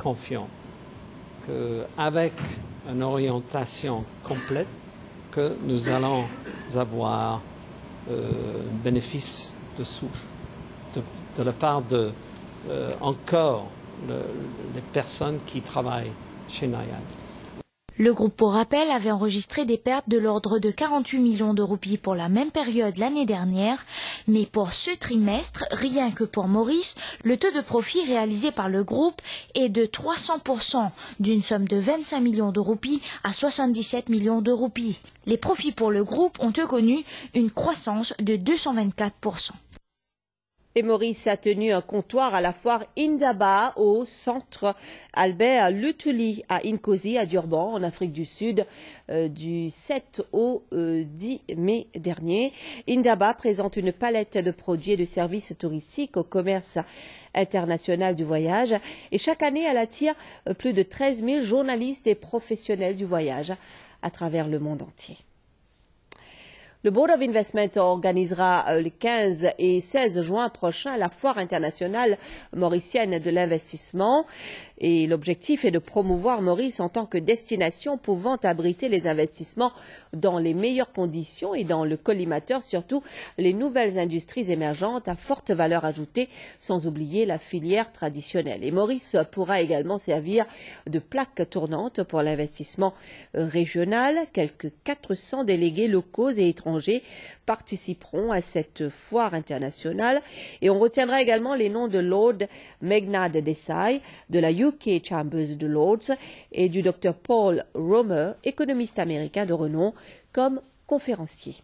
confiant qu'avec une orientation complète, que nous allons avoir bénéfice de la part de encore les personnes qui travaillent chez Nayad. Le groupe, pour rappel, avait enregistré des pertes de l'ordre de 48 millions de roupies pour la même période l'année dernière, mais pour ce trimestre, rien que pour Maurice, le taux de profit réalisé par le groupe est de 300%, d'une somme de 25 millions de roupies à 77 millions de roupies. Les profits pour le groupe ont eux connu une croissance de 224%. Et Maurice a tenu un comptoir à la foire Indaba au centre Albert Luthuli à Nkosi, à Durban, en Afrique du Sud, du 7 au 10 mai dernier. Indaba présente une palette de produits et de services touristiques au commerce international du voyage. Et chaque année, elle attire plus de 13 000 journalistes et professionnels du voyage à travers le monde entier. Le Board of Investment organisera le 15 et 16 juin prochain la foire internationale mauricienne de l'investissement. Et l'objectif est de promouvoir Maurice en tant que destination pouvant abriter les investissements dans les meilleures conditions et dans le collimateur, surtout les nouvelles industries émergentes à forte valeur ajoutée, sans oublier la filière traditionnelle. Et Maurice pourra également servir de plaque tournante pour l'investissement régional. Quelques 400 délégués locaux et étrangers participeront à cette foire internationale. Et on retiendra également les noms de Lord Meghnad Desai, de la UK Chambers de Lords et du Dr Paul Romer, économiste américain de renom, comme conférencier.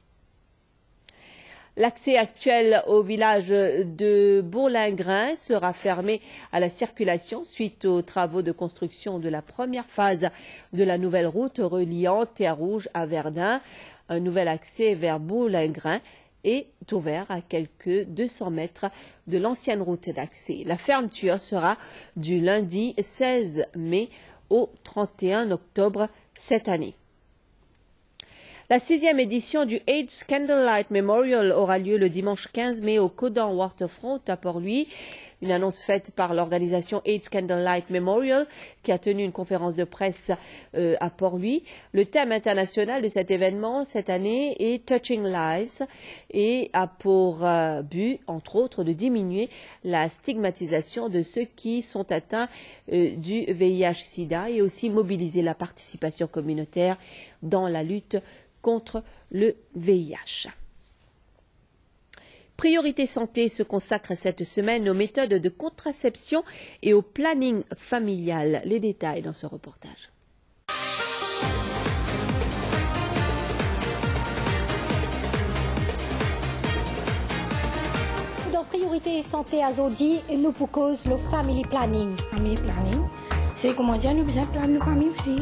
L'accès actuel au village de Bourlingrin sera fermé à la circulation suite aux travaux de construction de la première phase de la nouvelle route reliant Terre-Rouge à Verdun. Un nouvel accès vers Bourlingrin est ouvert à quelques 200 mètres de l'ancienne route d'accès. La fermeture sera du lundi 16 mai au 31 octobre cette année. La 6e édition du AIDS Candlelight Memorial aura lieu le dimanche 15 mai au Codan Waterfront à Port-Louis. Une annonce faite par l'organisation AIDS Candlelight Memorial qui a tenu une conférence de presse à Port-Louis. Le thème international de cet événement cette année est Touching Lives et a pour but, entre autres, de diminuer la stigmatisation de ceux qui sont atteints du VIH-Sida et aussi mobiliser la participation communautaire dans la lutte contre le VIH. Priorité Santé se consacre cette semaine aux méthodes de contraception et au planning familial. Les détails dans ce reportage. Dans Priorité Santé à Zodi, nous proposons le family planning. Family planning, c'est comment dire nous besoin de planer nos familles aussi.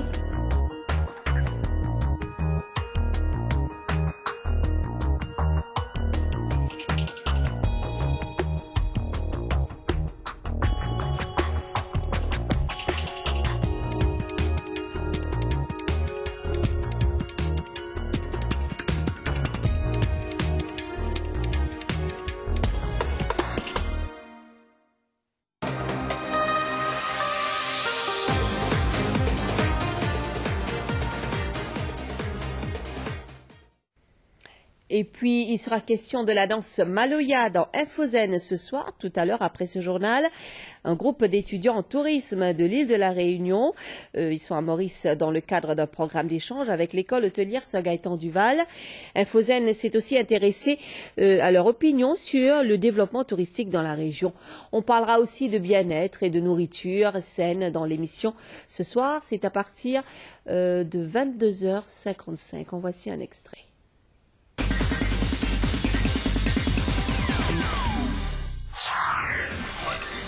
Et puis, il sera question de la danse Maloya dans Infozen ce soir, tout à l'heure après ce journal. Un groupe d'étudiants en tourisme de l'île de la Réunion, ils sont à Maurice dans le cadre d'un programme d'échange avec l'école hôtelière Saint-Gaëtan Duval. Infozen s'est aussi intéressé à leur opinion sur le développement touristique dans la région. On parlera aussi de bien-être et de nourriture saine dans l'émission ce soir. C'est à partir de 22h55. En voici un extrait.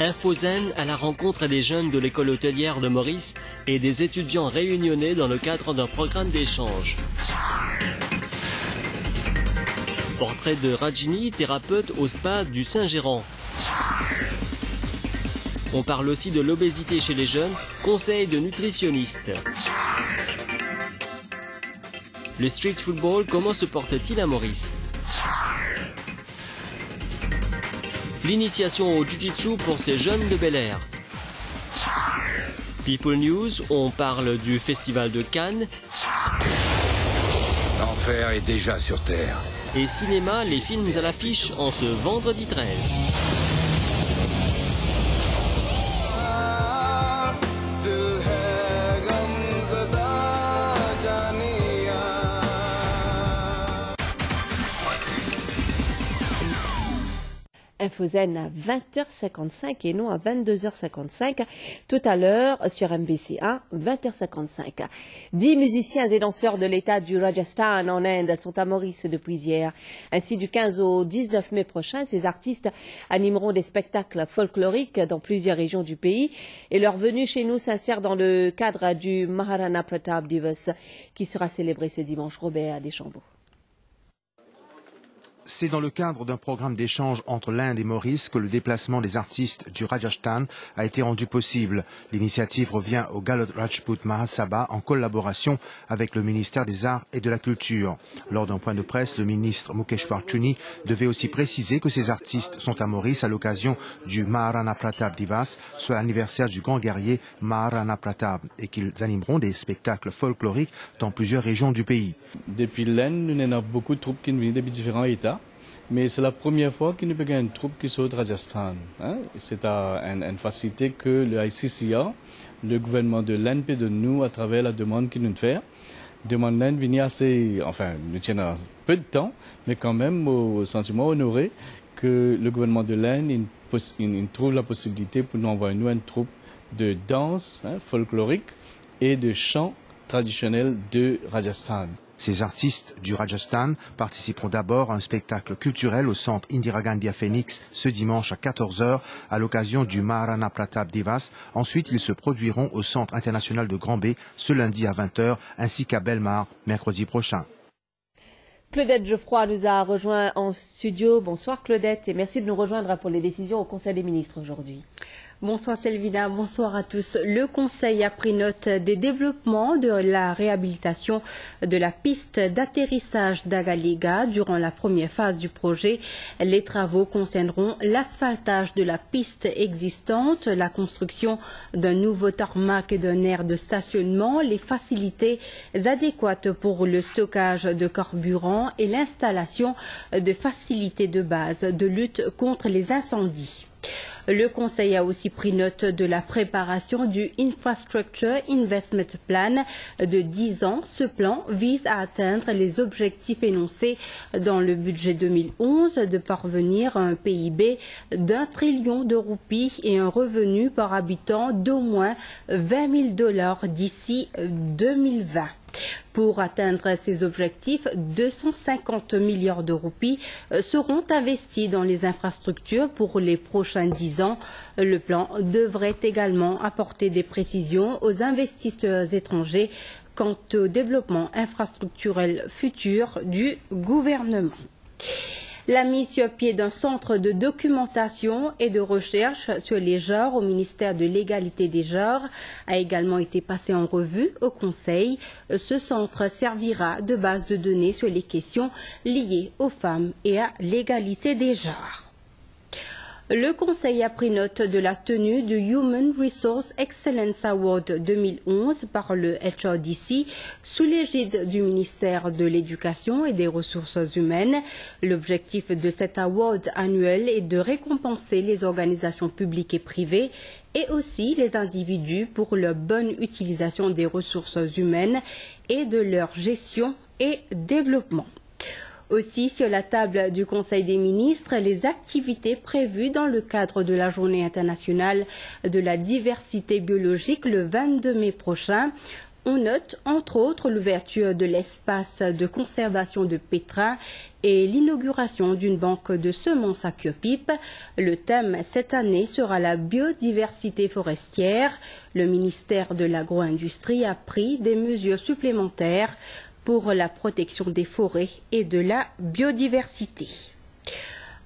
Infozen à la rencontre des jeunes de l'école hôtelière de Maurice et des étudiants réunionnais dans le cadre d'un programme d'échange. Portrait de Rajini, thérapeute au spa du Saint-Gérand. On parle aussi de l'obésité chez les jeunes, conseils de nutritionnistes. Le street football, comment se porte-t-il à Maurice? L'initiation au Jiu-Jitsu pour ces jeunes de Bel Air. People News, on parle du Festival de Cannes. L'enfer est déjà sur Terre. Et cinéma, les films à l'affiche en ce vendredi 13. Infozen à 20h55 et non à 22h55 tout à l'heure sur MBC1, 20h55. 10 musiciens et danseurs de l'État du Rajasthan en Inde sont à Maurice depuis hier. Ainsi, du 15 au 19 mai prochain, ces artistes animeront des spectacles folkloriques dans plusieurs régions du pays et leur venue chez nous s'insère dans le cadre du Maharana Pratap Divas qui sera célébré ce dimanche. Robert Deschambault. C'est dans le cadre d'un programme d'échange entre l'Inde et Maurice que le déplacement des artistes du Rajasthan a été rendu possible. L'initiative revient au Galot Rajput Mahasabha en collaboration avec le ministère des Arts et de la Culture. Lors d'un point de presse, le ministre Mukeshwar Chuni devait aussi préciser que ces artistes sont à Maurice à l'occasion du Maharana Pratap Divas, soit l'anniversaire du grand guerrier Maharana Pratap, et qu'ils animeront des spectacles folkloriques dans plusieurs régions du pays. Depuis l'Inde, nous avons beaucoup de troupes qui viennent depuis différents États. Mais c'est la première fois que nous avons une troupe qui sort de Rajasthan. C'est une facilité que le ICCA, le gouvernement de l'Inde, peut de nous à travers la demande qu'il nous fait. Demande l'Inde vient assez, enfin, nous tient à peu de temps, mais quand même au sentiment honoré que le gouvernement de l'Inde trouve la possibilité pour nous envoyer une troupe de danse folklorique et de chant traditionnel de Rajasthan. Ces artistes du Rajasthan participeront d'abord à un spectacle culturel au centre Indira Gandhi à Phoenix ce dimanche à 14h à l'occasion du Maharana Pratap Divas. Ensuite, ils se produiront au centre international de Grand-Bay ce lundi à 20h ainsi qu'à Belmar mercredi prochain. Claudette Geoffroy nous a rejoint en studio. Bonsoir Claudette et merci de nous rejoindre pour les décisions au Conseil des ministres aujourd'hui. Bonsoir Selvina, bonsoir à tous. Le Conseil a pris note des développements de la réhabilitation de la piste d'atterrissage d'Agaliga durant la première phase du projet. Les travaux concerneront l'asphaltage de la piste existante, la construction d'un nouveau tarmac et d'un aire de stationnement, les facilités adéquates pour le stockage de carburant et l'installation de facilités de base de lutte contre les incendies. Le Conseil a aussi pris note de la préparation du Infrastructure Investment Plan de 10 ans. Ce plan vise à atteindre les objectifs énoncés dans le budget 2011 de parvenir à un PIB d'1 trillion de roupies et un revenu par habitant d'au moins $20 000 d'ici 2020. Pour atteindre ces objectifs, 250 milliards de roupies seront investis dans les infrastructures pour les prochains 10 ans. Le plan devrait également apporter des précisions aux investisseurs étrangers quant au développement infrastructurel futur du gouvernement. La mise sur pied d'un centre de documentation et de recherche sur les genres au ministère de l'égalité des genres a également été passée en revue au Conseil. Ce centre servira de base de données sur les questions liées aux femmes et à l'égalité des genres. Le Conseil a pris note de la tenue du Human Resource Excellence Award 2011 par le HRDC sous l'égide du ministère de l'Éducation et des Ressources humaines. L'objectif de cet award annuel est de récompenser les organisations publiques et privées et aussi les individus pour leur bonne utilisation des ressources humaines et de leur gestion et développement. Aussi, sur la table du Conseil des ministres, les activités prévues dans le cadre de la Journée internationale de la diversité biologique le 22 mai prochain. On note entre autres l'ouverture de l'espace de conservation de pétrins et l'inauguration d'une banque de semences à cure-pipe. Le thème cette année sera la biodiversité forestière. Le ministère de l'Agro-Industrie a pris des mesures supplémentaires pour la protection des forêts et de la biodiversité.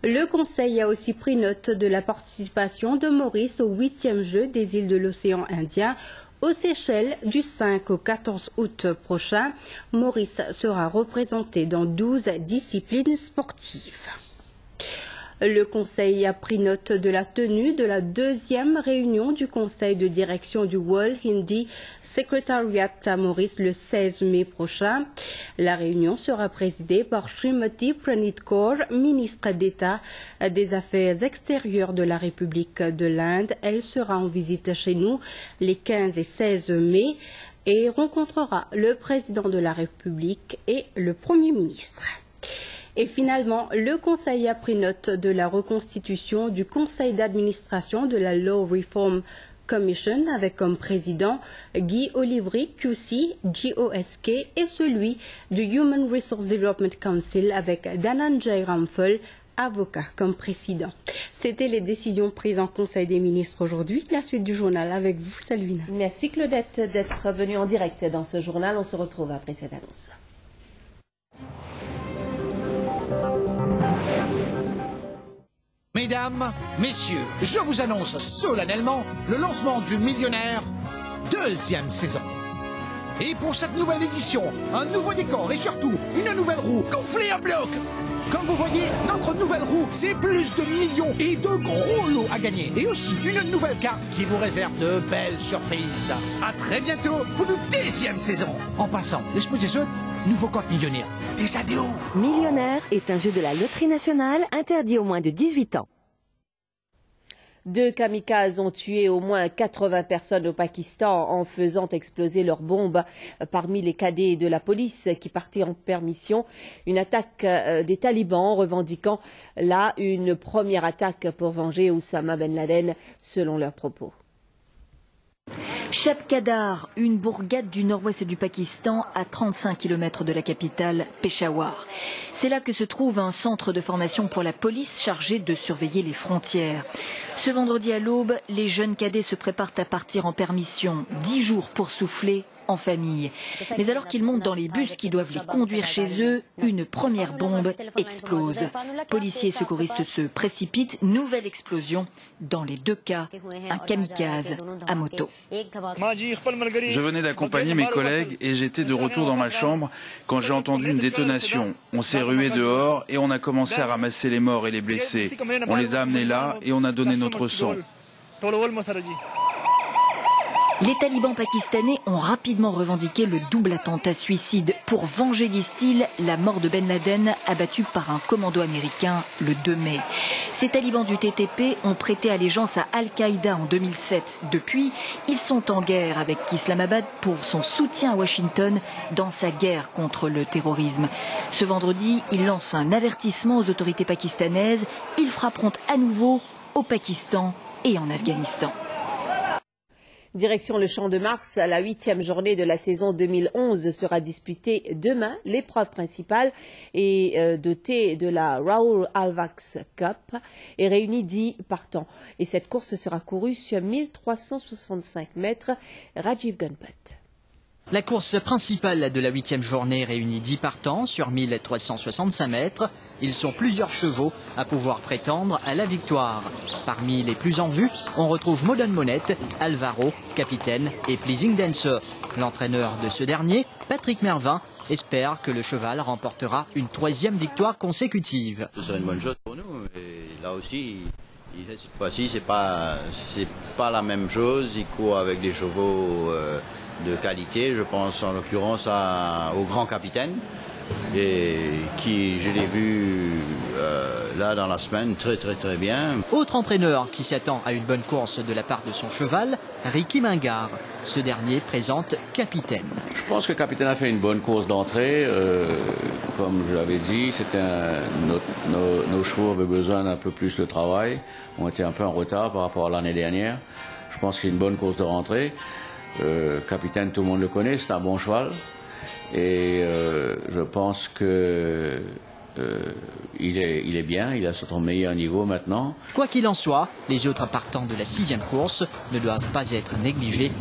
Le Conseil a aussi pris note de la participation de Maurice au 8e jeu des îles de l'océan Indien aux Seychelles du 5 au 14 août prochain. Maurice sera représenté dans 12 disciplines sportives. Le Conseil a pris note de la tenue de la deuxième réunion du Conseil de direction du World Hindi Secretariat à Maurice le 16 mai prochain. La réunion sera présidée par Srimati Pranit Kaur, ministre d'État des Affaires extérieures de la République de l'Inde. Elle sera en visite chez nous les 15 et 16 mai et rencontrera le président de la République et le Premier ministre. Et finalement, le Conseil a pris note de la reconstitution du Conseil d'administration de la Law Reform Commission avec comme président Guy Olivry, QC, GOSK et celui du Human Resource Development Council avec Dhananjay Ramphal, avocat, comme président. C'était les décisions prises en Conseil des ministres aujourd'hui. La suite du journal avec vous, Salvina. Merci Claudette d'être venue en direct dans ce journal. On se retrouve après cette annonce. Mesdames, messieurs, je vous annonce solennellement le lancement du Millionnaire, deuxième saison. Et pour cette nouvelle édition, un nouveau décor et surtout une nouvelle roue gonflée à bloc. Comme vous voyez, notre nouvelle roue, c'est plus de millions et de gros lots à gagner. Et aussi une nouvelle carte qui vous réserve de belles surprises. À très bientôt pour une deuxième saison. En passant, laisse-moi dire ça, nouveau compte millionnaire. Des ados. Millionnaire est un jeu de la Loterie nationale interdit aux moins de 18 ans. 2 kamikazes ont tué au moins 80 personnes au Pakistan en faisant exploser leurs bombes parmi les cadets de la police qui partaient en permission. Une attaque des talibans revendiquant là une première attaque pour venger Oussama Ben Laden selon leurs propos. Sheb Qadar, une bourgade du nord-ouest du Pakistan, à 35 km de la capitale, Peshawar. C'est là que se trouve un centre de formation pour la police chargé de surveiller les frontières. Ce vendredi à l'aube, les jeunes cadets se préparent à partir en permission, 10 jours pour souffler en famille. Mais alors qu'ils montent dans les bus qui doivent les conduire chez eux, une première bombe explose. Policiers et secouristes se précipitent, nouvelle explosion. Dans les 2 cas, un kamikaze à moto. Je venais d'accompagner mes collègues et j'étais de retour dans ma chambre quand j'ai entendu une détonation. On s'est rué dehors et on a commencé à ramasser les morts et les blessés. On les a amenés là et on a donné notre sang. Les talibans pakistanais ont rapidement revendiqué le double attentat suicide pour venger, disent-ils, la mort de Ben Laden abattu par un commando américain le 2 mai. Ces talibans du TTP ont prêté allégeance à Al-Qaïda en 2007. Depuis, ils sont en guerre avec Islamabad pour son soutien à Washington dans sa guerre contre le terrorisme. Ce vendredi, ils lancent un avertissement aux autorités pakistanaises. Ils frapperont à nouveau au Pakistan et en Afghanistan. Direction le Champ de Mars, la 8e journée de la saison 2011 sera disputée demain. L'épreuve principale est dotée de la Raoul Alvax Cup et réunit 10 partants. Et cette course sera courue sur 1365 mètres. Rajiv Gunpat. La course principale de la 8e journée réunit 10 partants sur 1365 mètres. Ils sont plusieurs chevaux à pouvoir prétendre à la victoire. Parmi les plus en vue, on retrouve Modern Monette, Alvaro, Capitaine et Pleasing Dancer. L'entraîneur de ce dernier, Patrick Mervin, espère que le cheval remportera une 3e victoire consécutive. Ce serait une bonne chose pour nous. Et là aussi, cette fois-ci, c'est pas la même chose. Il court avec des chevaux de qualité, je pense en l'occurrence au grand capitaine, et qui, je l'ai vu là dans la semaine, très bien. Autre entraîneur qui s'attend à une bonne course de la part de son cheval, Ricky Mingard. Ce dernier présente Capitaine. Je pense que Capitaine a fait une bonne course d'entrée. Comme je l'avais dit, nos chevaux avaient besoin d'un peu plus de travail. On était un peu en retard par rapport à l'année dernière. Je pense que c'est une bonne course de rentrée. Capitaine, tout le monde le connaît, c'est un bon cheval. Et je pense que il est bien, il a son meilleur niveau maintenant. Quoi qu'il en soit, les autres partants de la 6e course ne doivent pas être négligés